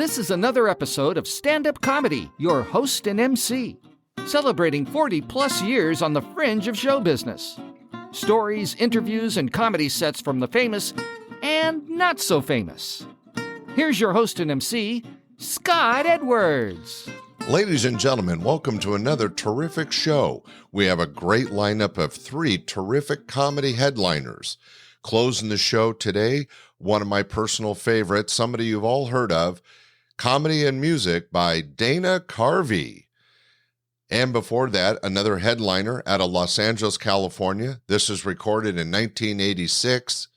This is another episode of Standup Comedy, your host and MC, celebrating 40-plus years on the fringe of show business. Stories, interviews, and comedy sets from the famous and not so famous. Here's your host and MC, Scott Edwards. Ladies and gentlemen, welcome to another terrific show. We have a great lineup of 3 terrific comedy headliners. Closing the show today, one of my personal favorites, somebody you've all heard of, Comedy and Music by Dana Carvey. And before that, another headliner out of Los Angeles, California. This is recorded in 1986.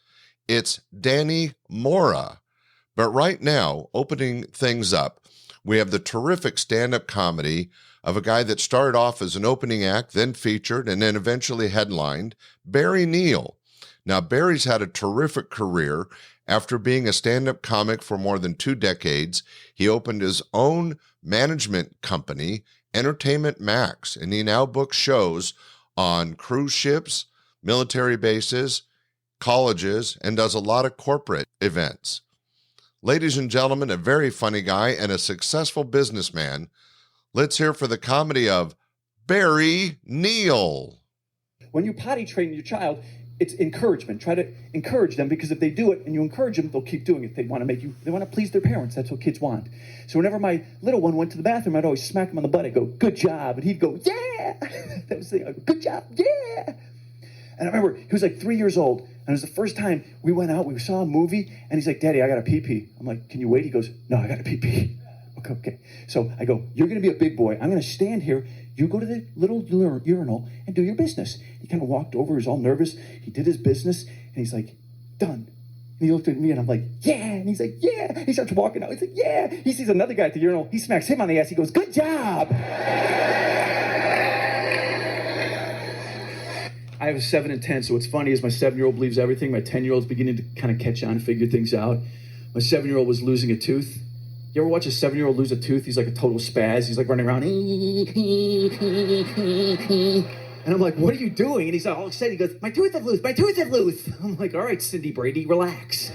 It's Danny Mora. But right now, opening things up, we have the terrific stand-up comedy of a guy that started off as an opening act, then featured, and then eventually headlined, Barry Neal. Now, Barry's had a terrific career. After being a stand-up comic for more than 2 decades, he opened his own management company, Entertainment Max, and he now books shows on cruise ships, military bases, colleges, and does a lot of corporate events. Ladies and gentlemen, a very funny guy and a successful businessman. Let's hear for the comedy of Barry Neal. When you potty train your child, it's encouragement. Try to encourage them, because if they do it and you encourage them, they'll keep doing it. They want to please their parents. That's what kids want. So whenever my little one went to the bathroom, I'd always smack him on the butt. I'd go, "Good job." And he'd go, "Yeah." That was the thing. I'd go, "Good job, yeah." And I remember he was like 3 years old. And it was the first time we went out, we saw a movie, and he's like, "Daddy, I got to pee-pee." I'm like, "Can you wait?" He goes, "No, I got to pee-pee." Okay. So I go, "You're going to be a big boy. I'm going to stand here. You go to the little urinal and do your business." He kind of walked over. He was all nervous. He did his business, and he's like, "Done." And he looked at me, and I'm like, "Yeah." And he's like, "Yeah." He starts walking out. He's like, "Yeah." He sees another guy at the urinal. He smacks him on the ass. He goes, "Good job." I have a 7 and 10, so what's funny is my 7-year-old believes everything. My 10-year-old's beginning to kind of catch on, figure things out. My 7-year-old was losing a tooth. You ever watch a 7-year-old lose a tooth? He's like a total spaz. He's like running around. And I'm like, "What are you doing?" And he's all excited. He goes, "My tooth is loose. My tooth is loose." I'm like, "All right, Cindy Brady, relax."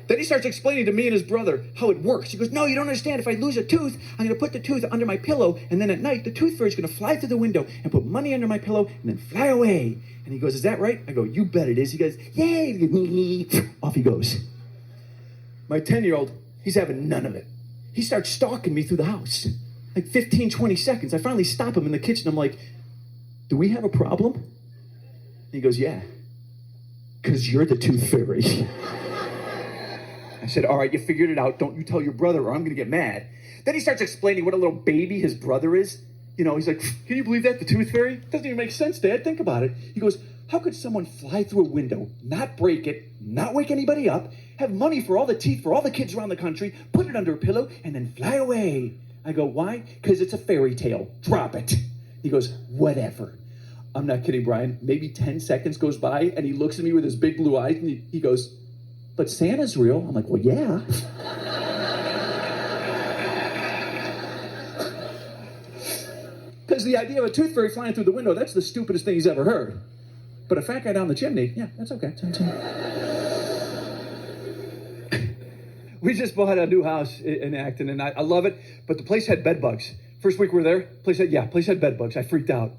Then he starts explaining to me and his brother how it works. He goes, "No, you don't understand. If I lose a tooth, I'm going to put the tooth under my pillow, and then at night, the tooth fairy's going to fly through the window and put money under my pillow and then fly away." And he goes, "Is that right?" I go, "You bet it is." He goes, "Yay!" Off he goes. My 10-year-old, he's having none of it. He starts stalking me through the house. Like 15, 20 seconds. I finally stop him in the kitchen. I'm like, "Do we have a problem?" And he goes, "Yeah, because you're the tooth fairy." I said, "All right, you figured it out. Don't you tell your brother or I'm going to get mad." Then he starts explaining what a little baby his brother is. You know, he's like, "Can you believe that? The tooth fairy? Doesn't even make sense, Dad. Think about it." He goes, "How could someone fly through a window, not break it, not wake anybody up, have money for all the teeth for all the kids around the country, put it under a pillow, and then fly away?" I go, "Why? Because it's a fairy tale. Drop it." He goes, "Whatever." I'm not kidding, Brian. Maybe 10 seconds goes by, and he looks at me with his big blue eyes, and he goes, "But Santa's real." I'm like, "Well, yeah." Because the idea of a tooth fairy flying through the window, that's the stupidest thing he's ever heard. But a fat guy down the chimney, yeah, that's okay. We just bought a new house in Acton, and I love it, but the place had bed bugs. First week we were there, place had bed bugs. I freaked out.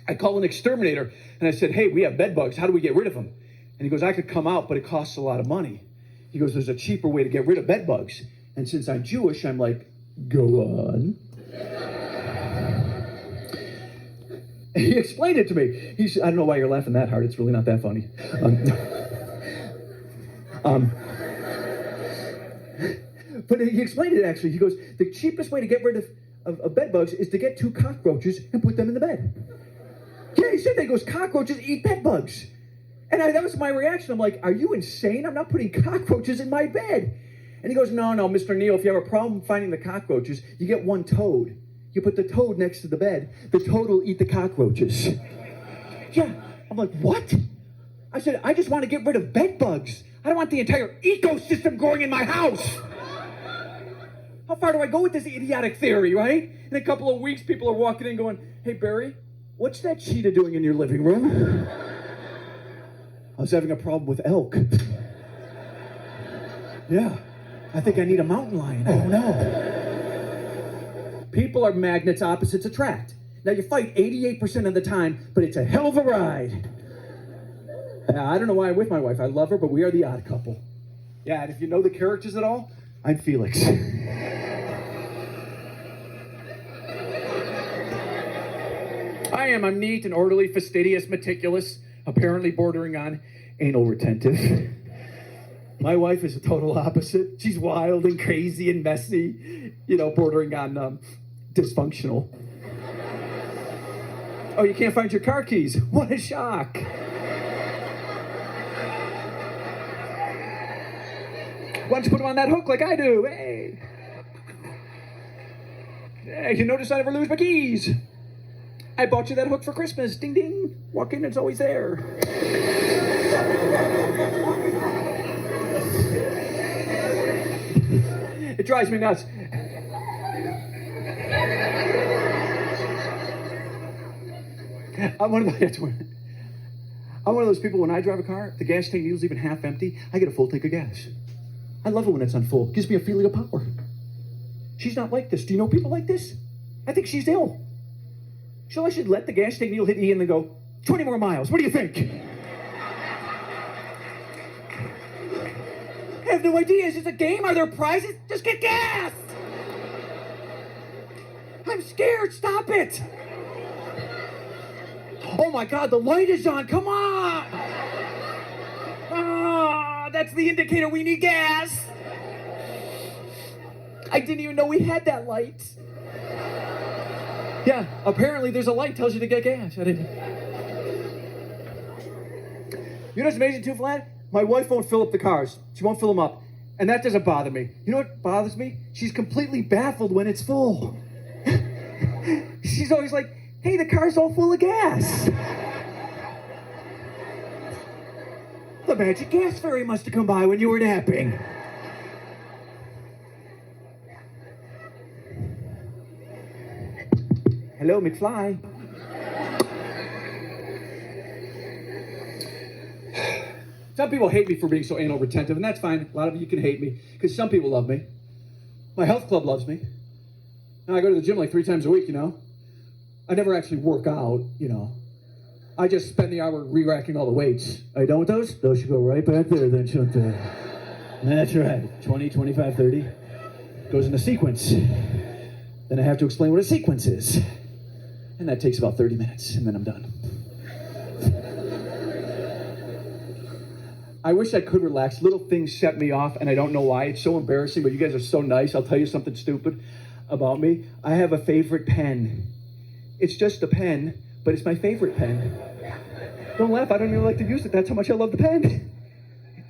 I called an exterminator, and I said, "Hey, we have bed bugs. How do we get rid of them?" And he goes, "I could come out, but it costs a lot of money." He goes, "There's a cheaper way to get rid of bed bugs." And since I'm Jewish, I'm like, "Go on." And he explained it to me. He said, "I don't know why you're laughing that hard. It's really not that funny." But he explained it, actually. He goes, "The cheapest way to get rid of bed bugs is to get 2 cockroaches and put them in the bed." Yeah, he said that. He goes, "Cockroaches eat bed bugs." And that was my reaction. I'm like, "Are you insane? I'm not putting cockroaches in my bed." And he goes, No, Mr. Neal, if you have a problem finding the cockroaches, you get 1 toad. You put the toad next to the bed. The toad will eat the cockroaches. Yeah. I'm like, "What?" I said, "I just want to get rid of bed bugs. I don't want the entire ecosystem growing in my house." How far do I go with this idiotic theory, right? In a couple of weeks, people are walking in going, "Hey, Barry, what's that cheetah doing in your living room?" I was having a problem with elk. Yeah, I think I need a mountain lion. Oh no. People are magnets, opposites attract. Now you fight 88% of the time, but it's a hell of a ride. I don't know why I'm with my wife. I love her, but we are the odd couple. Yeah, and if you know the characters at all, I'm Felix. I'm neat and orderly, fastidious, meticulous, apparently bordering on anal retentive. My wife is a total opposite. She's wild and crazy and messy, bordering on dysfunctional. Oh, you can't find your car keys. What a shock. Why don't you put them on that hook like I do? Hey. Hey, you notice I never lose my keys. I bought you that hook for Christmas. Ding, ding. Walk in, it's always there. It drives me nuts. I'm one of those people, when I drive a car, if the gas tank needle's even half empty, I get a full tank of gas. I love it when it's on full. It gives me a feeling of power. She's not like this. Do you know people like this? I think she's ill. So I should let the gas tank needle hit E and then go, 20 more miles. What do you think? I have no idea. Is this a game? Are there prizes? Just get gas! I'm scared. Stop it! Oh my God, the light is on. Come on! Ah, that's the indicator we need gas. I didn't even know we had that light. Yeah, apparently there's a light tells you to get gas. I didn't. You know what's amazing too, Vlad? My wife won't fill up the cars. She won't fill them up. And that doesn't bother me. You know what bothers me? She's completely baffled when it's full. She's always like, hey, the car's all full of gas. The magic gas fairy must have come by when you were napping. Hello, McFly. Some people hate me for being so anal retentive, and that's fine. A lot of you can hate me, because some people love me. My health club loves me. Now I go to the gym like 3 times a week, I never actually work out, I just spend the hour re-racking all the weights. Are you done with those? Those should go right back there then, shouldn't they? That's right. 20, 25, 30. Goes in a sequence. Then I have to explain what a sequence is. And that takes about 30 minutes, and then I'm done. I wish I could relax. Little things set me off, and I don't know why. It's so embarrassing, but you guys are so nice. I'll tell you something stupid about me. I have a favorite pen. It's just a pen, but it's my favorite pen. Don't laugh. I don't even like to use it. That's how much I love the pen.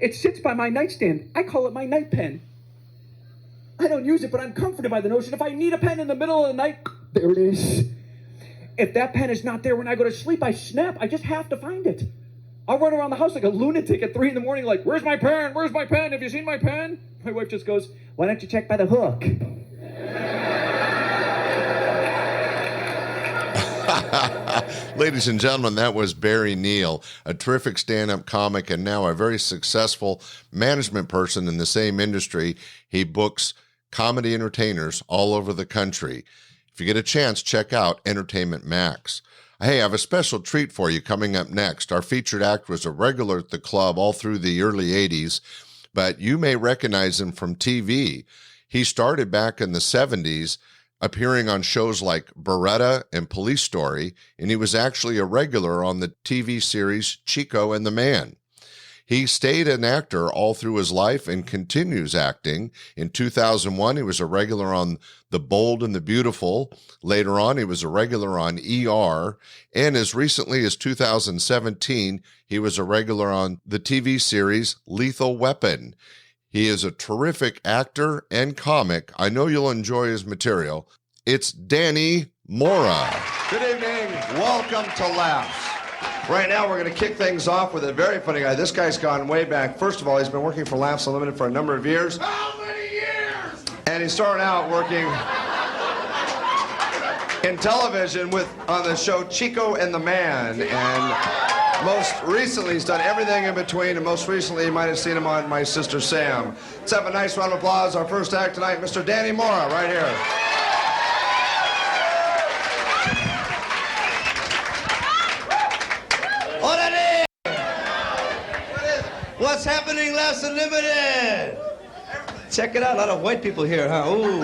It sits by my nightstand. I call it my night pen. I don't use it, but I'm comforted by the notion if I need a pen in the middle of the night, there it is. If that pen is not there when I go to sleep, I snap. I just have to find it. I'll run around the house like a lunatic at 3 a.m. like, where's my pen? Where's my pen? Have you seen my pen? My wife just goes, why don't you check by the hook? Ladies and gentlemen, that was Barry Neal, a terrific stand-up comic and now a very successful management person in the same industry. He books comedy entertainers all over the country. If you get a chance, check out Entertainment Max. Hey, I have a special treat for you coming up next. Our featured actor was a regular at the club all through the early 80s, but you may recognize him from TV. He started back in the 70s, appearing on shows like Beretta and Police Story, and he was actually a regular on the TV series Chico and the Man. He stayed an actor all through his life and continues acting. In 2001, he was a regular on The Bold and the Beautiful. Later on, he was a regular on ER. And as recently as 2017, he was a regular on the TV series Lethal Weapon. He is a terrific actor and comic. I know you'll enjoy his material. It's Danny Mora. Good evening. Welcome to Laughs. Right now, we're going to kick things off with a very funny guy. This guy's gone way back. First of all, he's been working for Laughs Unlimited for a number of years. How many years? And he started out working in television on the show Chico and the Man. And Most recently, he's done everything in between, and most recently, you might have seen him on My Sister Sam. Let's have a nice round of applause. Our first act tonight, Mr. Danny Mora, right here. Orale! What's happening, Laughs Unlimited? Check it out, a lot of white people here, huh? Ooh.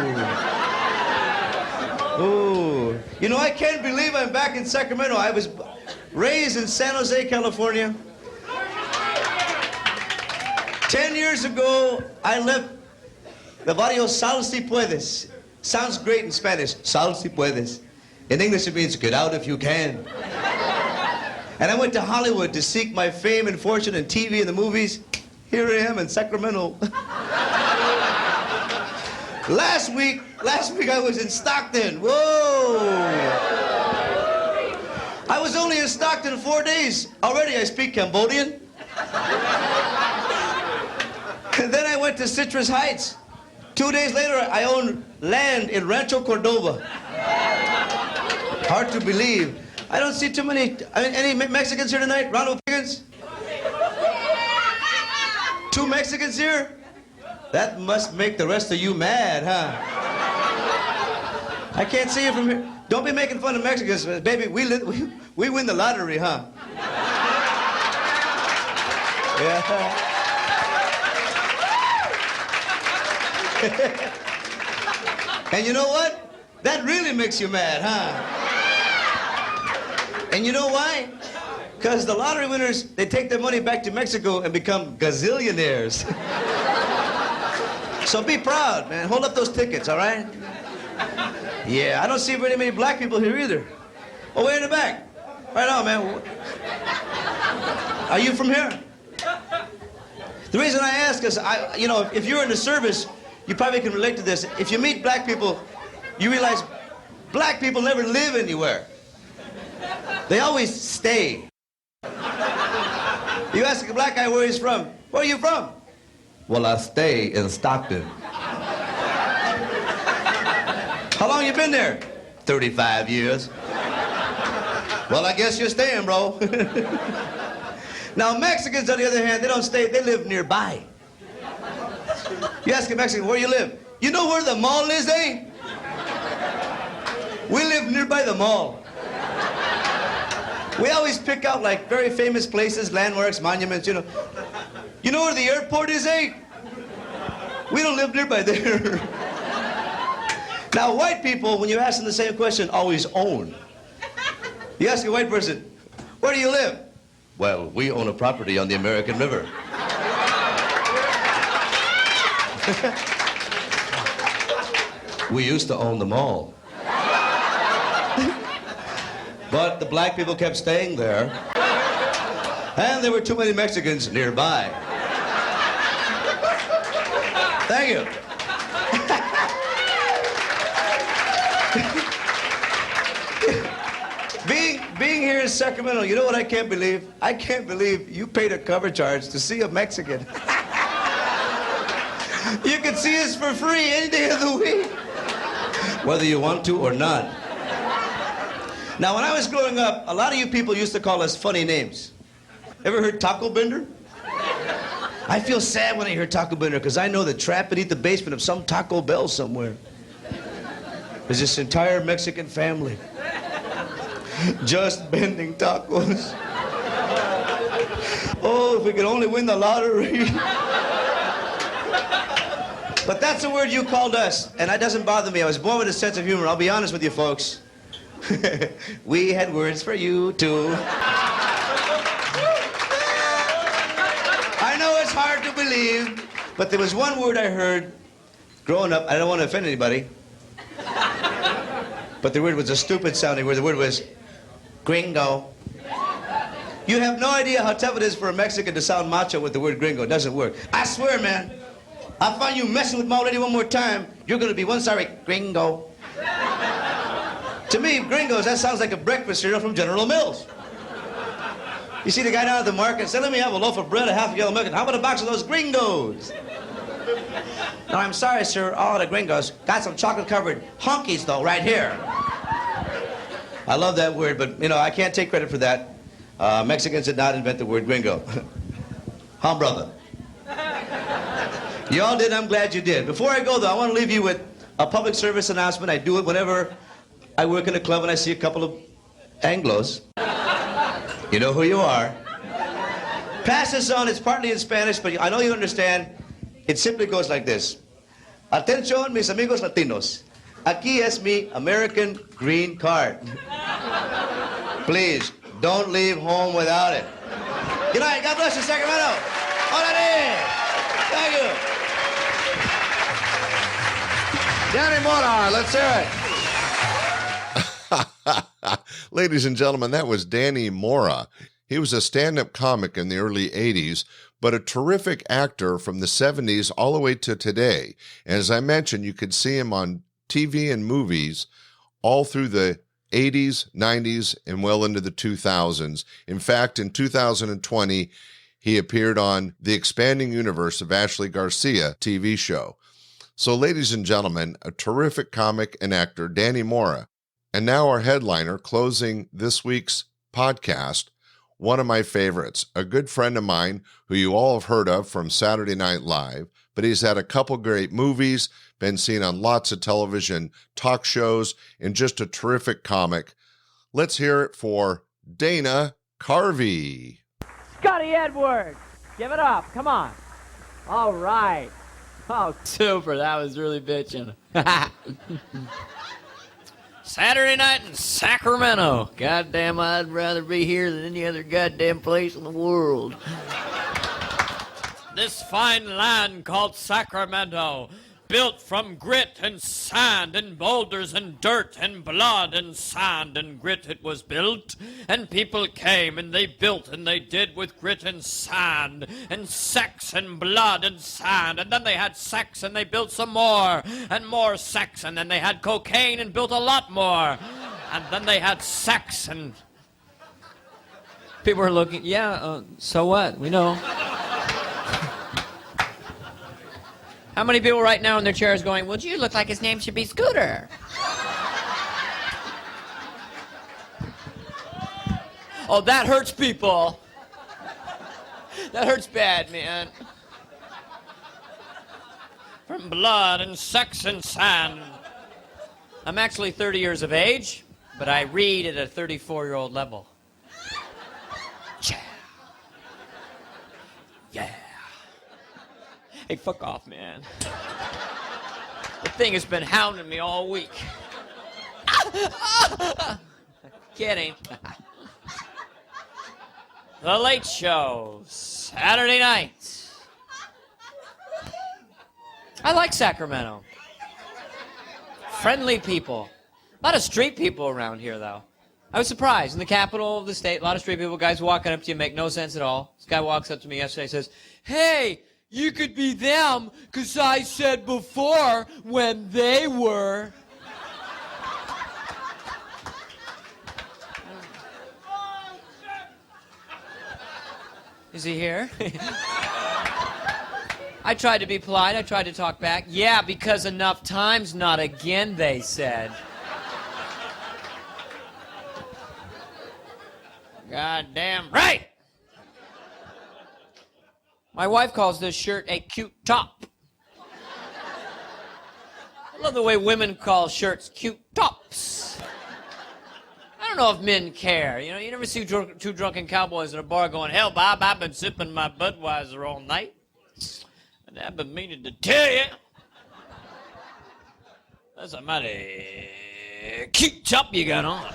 Ooh. You know, I can't believe I'm back in Sacramento. I was raised in San Jose, California. 10 years ago, I left the barrio Sal si puedes. Sounds great in Spanish, sal si puedes. In English, it means get out if you can. And I went to Hollywood to seek my fame and fortune in TV and the movies. Here I am in Sacramento. Last week I was in Stockton. Whoa! I was only in Stockton 4 days. Already I speak Cambodian. And then I went to Citrus Heights. 2 days later, I owned land in Rancho Cordova. Hard to believe. I don't see too many, any Mexicans here tonight? Round of applause. 2 Mexicans here? That must make the rest of you mad, huh? I can't see you from here. Don't be making fun of Mexicans, baby. We win the lottery, huh? Yeah. And you know what? That really makes you mad, huh? And you know why? Because the lottery winners, they take their money back to Mexico and become gazillionaires. So be proud, man. Hold up those tickets, all right? Yeah, I don't see very many black people here either. Oh, way in the back. Right on, man. Are you from here? The reason I ask is, you know, if you're in the service, you probably can relate to this. If you meet black people, you realize black people never live anywhere. They always stay. You ask a black guy where he's from. Where are you from? Well, I stay in Stockton. How long you been there? 35 years. Well, I guess you're staying, bro. Now, Mexicans, on the other hand, they don't stay, they live nearby. You ask a Mexican, where you live? You know where the mall is, eh? We live nearby the mall. We always pick out, like, very famous places, landmarks, monuments, you know. You know where the airport is, eh? We don't live nearby there. Now, white people, when you ask them the same question, always own. You ask a white person, where do you live? Well, we own a property on the American River. We used to own the mall. But the black people kept staying there. And there were too many Mexicans nearby. Thank you. Being here in Sacramento, you know what I can't believe? I can't believe you paid a cover charge to see a Mexican. You can see us for free any day of the week, whether you want to or not. Now, when I was growing up, a lot of you people used to call us funny names. Ever heard Taco Bender? I feel sad when I hear Taco Bender because I know the trap beneath the basement of some Taco Bell somewhere. There's this entire Mexican family just bending tacos. Oh, if we could only win the lottery. But that's the word you called us, and that doesn't bother me. I was born with a sense of humor. I'll be honest with you, folks. We had words for you, too. I know it's hard to believe, but there was one word I heard growing up. I don't want to offend anybody. But the word was a stupid sounding word. The word was gringo. You have no idea how tough it is for a Mexican to sound macho with the word gringo. It doesn't work. I swear, man, I find you messing with my old lady one more time, you're going to be one sorry gringo. To me, gringos, that sounds like a breakfast cereal from General Mills. You see the guy down at the market, say, let me have a loaf of bread, a half a gallon of milk, and how about a box of those gringos? No, I'm sorry, sir, all the gringos got some chocolate-covered honkies, though, right here. I love that word, but, you know, I can't take credit for that. Mexicans did not invent the word gringo. Huh, brother? You all did, I'm glad you did. Before I go, though, I want to leave you with a public service announcement. I do it whenever I work in a club and I see a couple of Anglos. You know who you are. Pass this on. It's partly in Spanish, but I know you understand. It simply goes like this. Atención, mis amigos latinos. Aquí es mi American green card. Please, don't leave home without it. Good night. God bless you, Sacramento. Orale. Thank you. Danny Mora, let's hear it. Ladies and gentlemen, that was Danny Mora. He was a stand-up comic in the early 80s, but a terrific actor from the 70s all the way to today. And as I mentioned, you could see him on TV and movies all through the 80s, 90s, and well into the 2000s. In fact, in 2020, he appeared on The Expanding Universe of Ashley Garcia TV show. So, ladies and gentlemen, a terrific comic and actor, Danny Mora. And now our headliner, closing this week's podcast, one of my favorites, a good friend of mine who you all have heard of from Saturday Night Live, but he's had a couple great movies, been seen on lots of television talk shows, and just a terrific comic. Let's hear it for Dana Carvey. Scotty Edwards, give it up, come on. All right. Oh, super, that was really bitchin'. Saturday night in Sacramento. Goddamn, I'd rather be here than any other goddamn place in the world. This fine land called Sacramento, built from grit and sand and boulders and dirt and blood and sand and grit it was built. And people came and they built and they did with grit and sand and sex and blood and sand. And then they had sex and they built some more and more sex. And then they had cocaine and built a lot more. And then they had sex and people were looking, so what? We know. How many people right now in their chairs going, well, you look like his name should be Scooter? Oh, that hurts people. That hurts bad, man. From blood and sex and sand. I'm actually 30 years of age, but I read at a 34-year-old level. Yeah. Hey, fuck off, man. The thing has been hounding me all week. Kidding. The Late Show, Saturday night. I like Sacramento. Friendly people. A lot of street people around here, though. I was surprised. In the capital of the state, a lot of street people, guys walking up to you, make no sense at all. This guy walks up to me yesterday and says, hey, you could be them, 'cause I said before when they were. Is he here? I tried to be polite. I tried to talk back. Yeah, because enough times, not again, they said. Goddamn right! My wife calls this shirt a cute top. I love the way women call shirts cute tops. I don't know if men care. You know, you never see two drunken cowboys in a bar going, hell, Bob, I've been sipping my Budweiser all night. And I've been meaning to tell you. That's a mighty cute top you got on.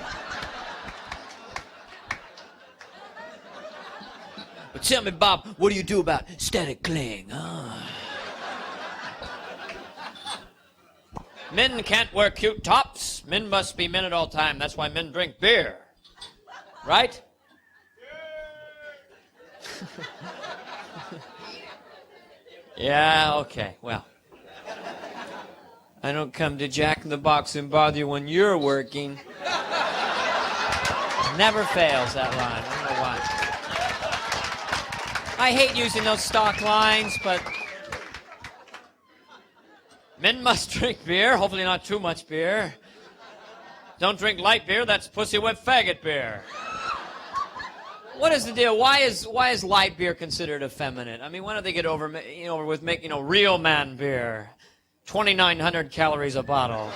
But tell me, Bob, what do you do about static cling? Men can't wear cute tops. Men must be men at all time. That's why men drink beer. Right? Yeah, okay, well. I don't come to Jack in the Box and bother you when you're working. Never fails, that line. I don't know why. I hate using those stock lines, but men must drink beer, hopefully not too much beer. Don't drink light beer, that's pussy wet faggot beer. What is the deal? Why is light beer considered effeminate? I mean, why don't they get over with making real man beer, 2,900 calories a bottle,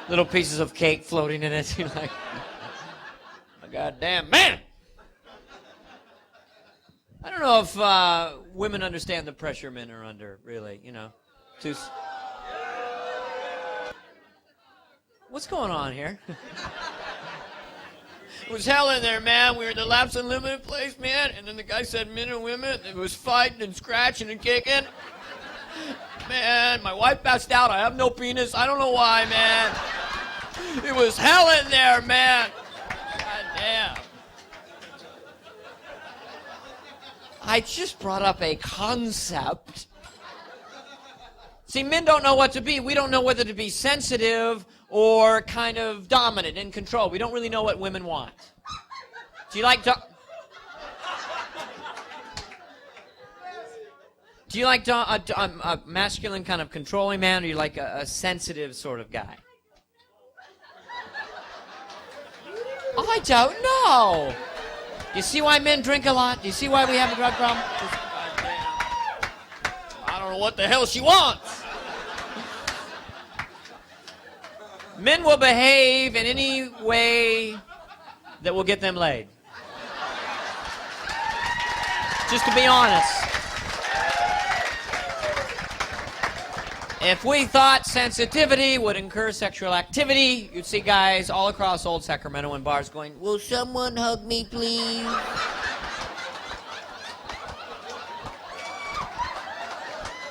little pieces of cake floating in it. You're like, oh, goddamn man! I don't know if women understand the pressure men are under. Really, What's going on here? It was hell in there, man. We were in the Laps Unlimited place, man. And then the guy said men and women. It was fighting and scratching and kicking. Man, my wife passed out. I have no penis. I don't know why, man. It was hell in there, man. God damn. I just brought up a concept. See, men don't know what to be. We don't know whether to be sensitive or kind of dominant, in control. We don't really know what women want. Do you like a masculine kind of controlling man, or do you like a sensitive sort of guy? I don't know. You see why men drink a lot? Do you see why we have a drug problem? I don't know what the hell she wants. Men will behave in any way that will get them laid. Just to be honest. If we thought sensitivity would incur sexual activity, you'd see guys all across old Sacramento in bars going, "Will someone hug me, please?"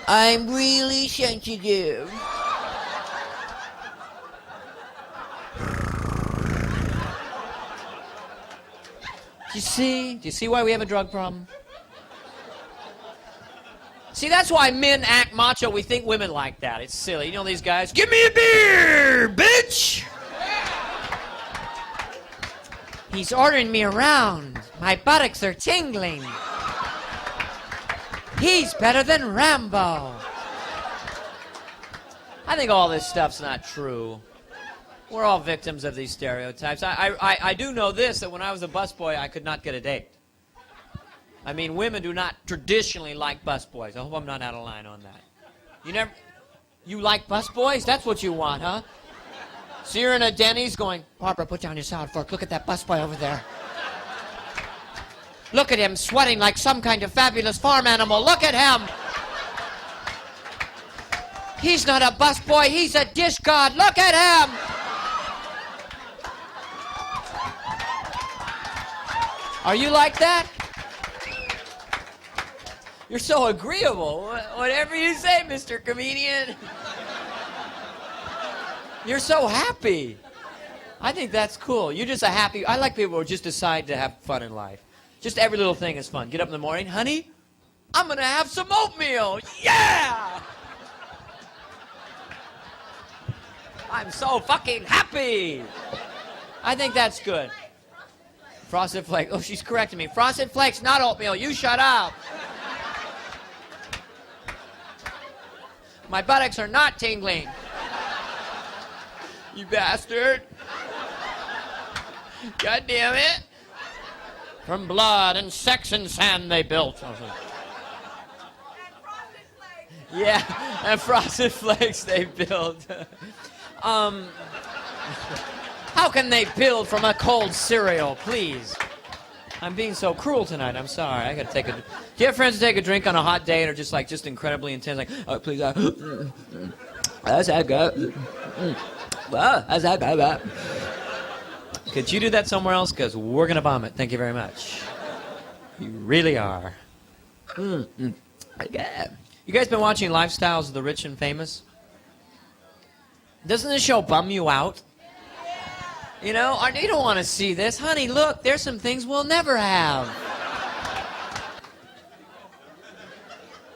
I'm really sensitive. Do you see why we have a drug problem? See, that's why men act macho. We think women like that. It's silly. You know these guys, "Give me a beer, bitch!" He's ordering me around. My buttocks are tingling. He's better than Rambo. I think all this stuff's not true. We're all victims of these stereotypes. I do know this, that when I was a busboy, I could not get a date. I mean, women do not traditionally like busboys. I hope I'm not out of line on that. You like busboys? That's what you want, huh? So you're in a Denny's going, "Barbara, put down your salad fork. Look at that busboy over there. Look at him sweating like some kind of fabulous farm animal. Look at him. He's not a busboy. He's a dish god. Look at him." Are you like that? You're so agreeable. Whatever you say, Mr. Comedian. You're so happy. I think that's cool. You're just I like people who just decide to have fun in life. Just every little thing is fun. Get up in the morning, "Honey, I'm gonna have some oatmeal." Yeah! I'm so fucking happy. I think that's good. Frosted Flakes. Oh, she's correcting me. Frosted Flakes, not oatmeal. You shut up. My buttocks are not tingling. You bastard. God damn it. From blood and sex and sand they built. Yeah, and Frosted Flakes they built. How can they build from a cold cereal, please? I'm being so cruel tonight. I'm sorry. I gotta take a. Do you have friends who take a drink on a hot day and are just incredibly intense? Like, "Oh, please, that's that good. Well, that's that good. Could you do that somewhere else? Because we're gonna vomit. Thank you very much. You really are. You guys been watching Lifestyles of the Rich and Famous? Doesn't this show bum you out? You don't want to see this. Honey, look, there's some things we'll never have.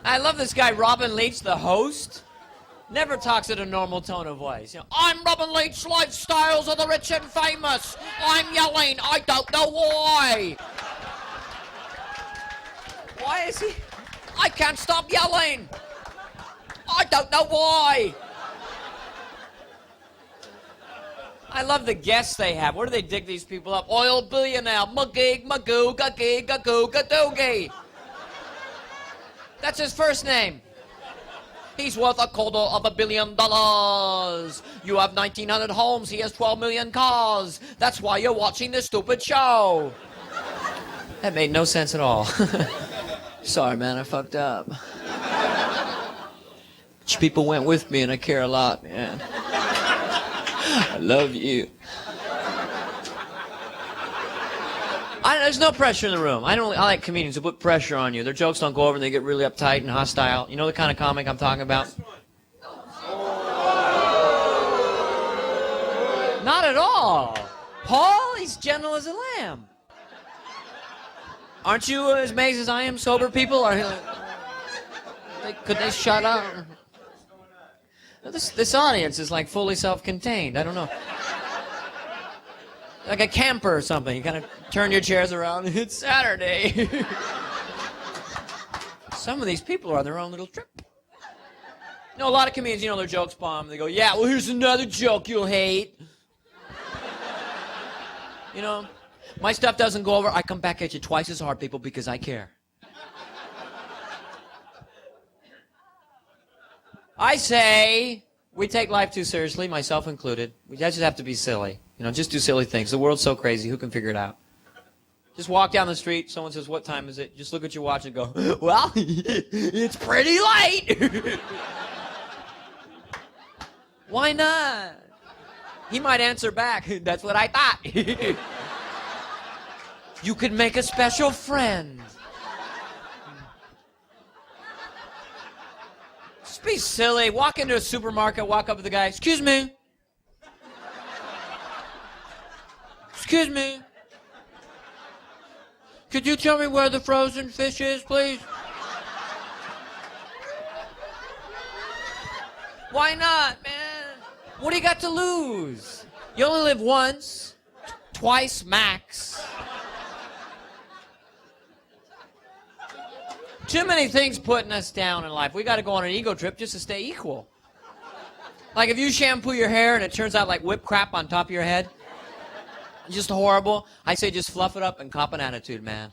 I love this guy, Robin Leach, the host. Never talks at a normal tone of voice. "I'm Robin Leach, Lifestyles of the Rich and Famous. I'm yelling. I don't know why." Why is he? I can't stop yelling. I don't know why. I love the guests they have. Where do they dig these people up? Oil billionaire, magig, magoo, gagee, gagoo, gadoogie. That's his first name. He's worth $250 million. You have 1,900 homes. He has 12 million cars. That's why you're watching this stupid show. That made no sense at all. Sorry, man, I fucked up. People went with me, and I care a lot, man. I love you. There's no pressure in the room. I like comedians who put pressure on you. Their jokes don't go over and they get really uptight and hostile. You know the kind of comic I'm talking about? Not at all. Paul, he's gentle as a lamb. Aren't you as amazed as I am, sober people? Could they shut up? This audience is like fully self-contained. I don't know. Like a camper or something. You kind of turn your chairs around. It's Saturday. Some of these people are on their own little trip. You know, a lot of comedians, their jokes bomb. They go, yeah, well, here's another joke you'll hate. My stuff doesn't go over. I come back at you twice as hard, people, because I care. I say we take life too seriously, myself included. We just have to be silly. Just do silly things. The world's so crazy, who can figure it out? Just walk down the street, someone says, what time is it? Just look at your watch and go, well, it's pretty late. Why not? He might answer back, that's what I thought. You could make a special friend. Just be silly. Walk into a supermarket, walk up to the guy, excuse me. Excuse me. Could you tell me where the frozen fish is, please? Why not, man? What do you got to lose? You only live once, twice max. Too many things putting us down in life. We got to go on an ego trip just to stay equal. Like if you shampoo your hair and it turns out like whipped crap on top of your head, just horrible, I say just fluff it up and cop an attitude, man.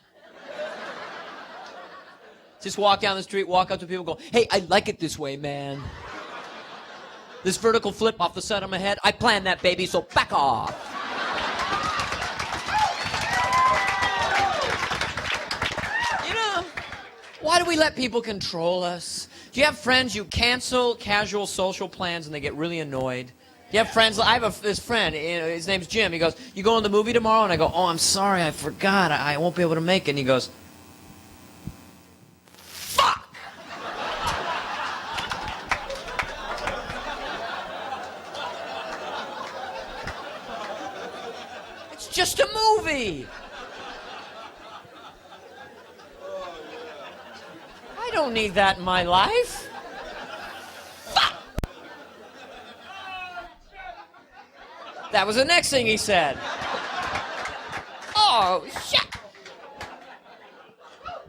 Just walk down the street, walk up to people and go, hey, I like it this way, man. This vertical flip off the side of my head, I planned that, baby, so back off. Why do we let people control us? Do you have friends you cancel casual social plans and they get really annoyed? You have friends, I have this friend, his name's Jim. He goes, you going to the movie tomorrow? And I go, oh, I'm sorry, I forgot. I won't be able to make it. And he goes, fuck! It's just a movie. I don't need that in my life. Fuck! That was the next thing he said. Oh, shit.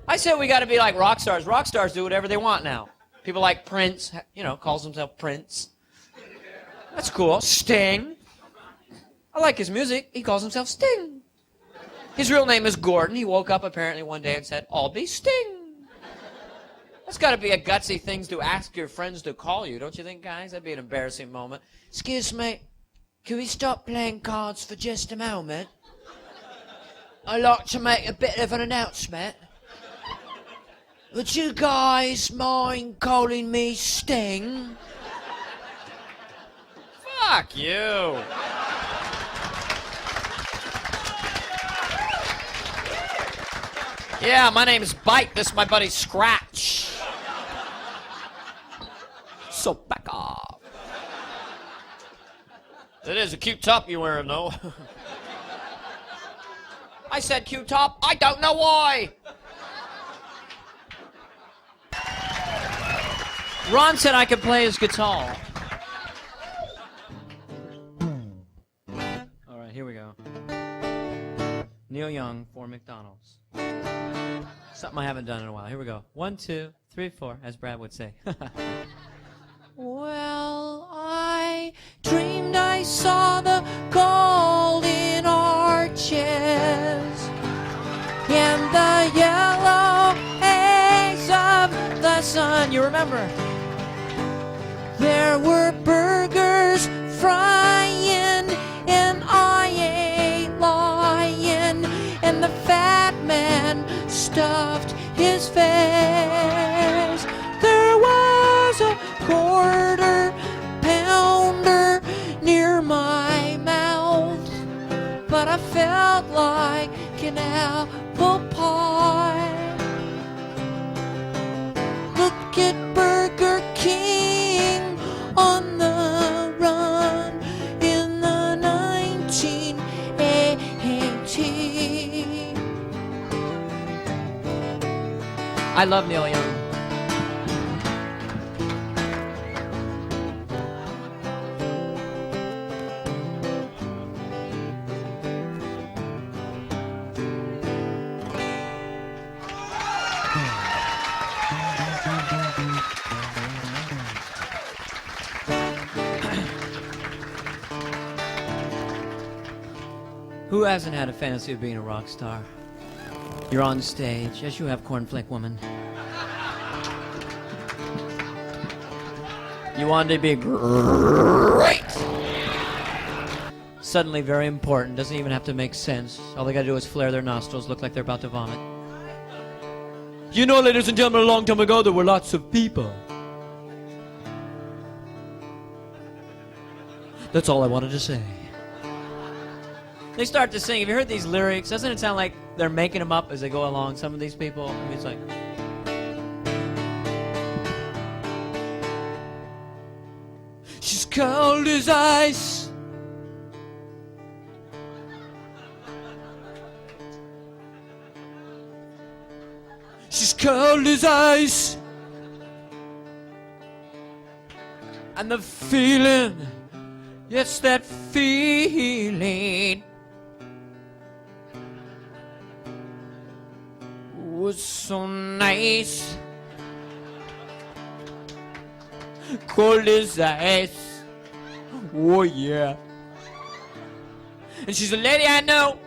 I said we got to be like rock stars. Rock stars do whatever they want now. People like Prince, calls himself Prince. That's cool. Sting. I like his music. He calls himself Sting. His real name is Gordon. He woke up apparently one day and said, I'll be Sting. That's got to be a gutsy thing to ask your friends to call you, don't you think, guys? That'd be an embarrassing moment. Excuse me, can we stop playing cards for just a moment? I'd like to make a bit of an announcement. Would you guys mind calling me Sting? Fuck you. Yeah, my name is Bite. This is my buddy Scratch. So back off. It is a cute top you're wearing, though. I said cute top. I don't know why. Ron said I could play his guitar. All right, here we go. Neal Young for McDonald's. Something I haven't done in a while. Here we go. 1, 2, 3, 4, as Brad would say. Well, I dreamed I saw the remember. There were burgers frying, and I ate lying, and the fat man stuffed his face. There was a quarter pounder near my mouth, but I felt like an apple pie. Look at Burger King on the run in the 1980s. I love Neal Young. Who hasn't had a fantasy of being a rock star? You're on stage. Yes, you have, Cornflake Woman. You wanted to be great. Suddenly very important. Doesn't even have to make sense. All they gotta do is flare their nostrils, look like they're about to vomit. You know, ladies and gentlemen, a long time ago there were lots of people. That's all I wanted to say. They start to sing. Have you heard these lyrics? Doesn't it sound like they're making them up as they go along? Some of these people. I mean, it's like... She's cold as ice. She's cold as ice. And the feeling, yes, that feeling was so nice. Cold as ice. Oh yeah. And she's a lady I know.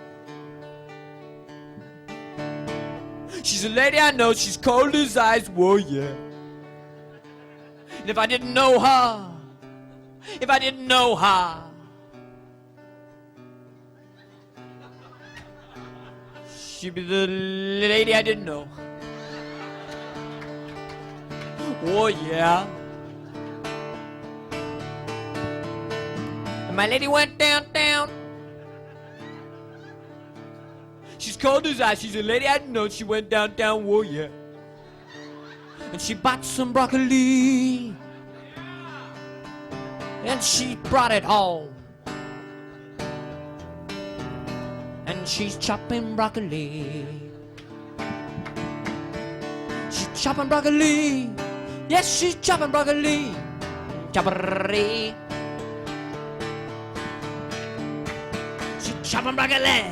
She's a lady I know. She's cold as ice. Whoa yeah. And if I didn't know her, she'd be the lady I didn't know. Oh yeah. And my lady went downtown. She's cold as ice. She's a lady I didn't know. She went downtown. Oh yeah. And she bought some broccoli. And she brought it home. And she's chopping broccoli. She's chopping broccoli. Yes, she's chopping broccoli. Chopping. She's chopping broccoli.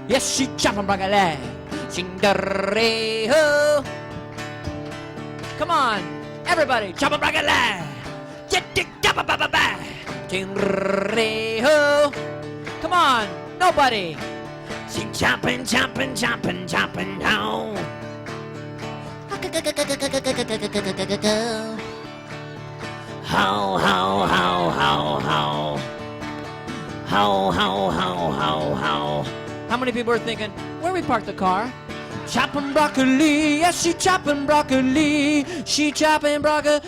Yes, she's chopping broccoli. Cinderella. Come on, everybody, chopping broccoli. Come on, nobody. She chopping down. How. How many people are thinking, where we park the car? Chopping broccoli, yes, she chopping broccoli. She chopping broccoli.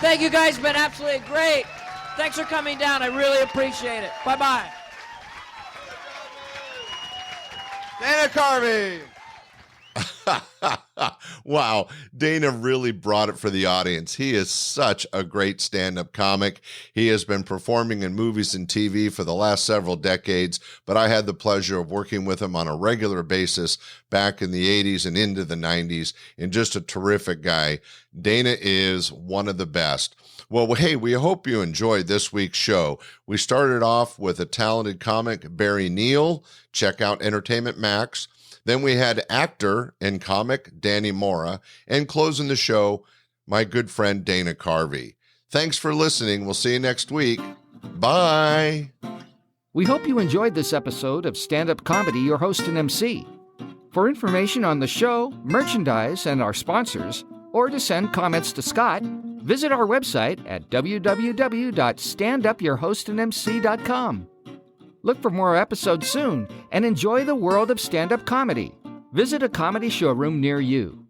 Thank you guys, been absolutely great. Thanks for coming down, I really appreciate it. Bye-bye. Dana Carvey. Wow, Dana really brought it for the audience. He is such a great stand-up comic. He has been performing in movies and TV for the last several decades, but I had the pleasure of working with him on a regular basis back in the 80s and into the 90s, and just a terrific guy. Dana is one of the best. Well, hey, we hope you enjoyed this week's show. We started off with a talented comic, Barry Neal. Check out Entertainment Max. Then we had actor and comic Danny Mora, and closing the show, my good friend Dana Carvey. Thanks for listening. We'll see you next week. Bye. We hope you enjoyed this episode of Stand-Up Comedy, your host and MC. For information on the show, merchandise, and our sponsors, or to send comments to Scott, visit our website at www.standupyourhostandmc.com. Look for more episodes soon and enjoy the world of stand-up comedy. Visit a comedy showroom near you.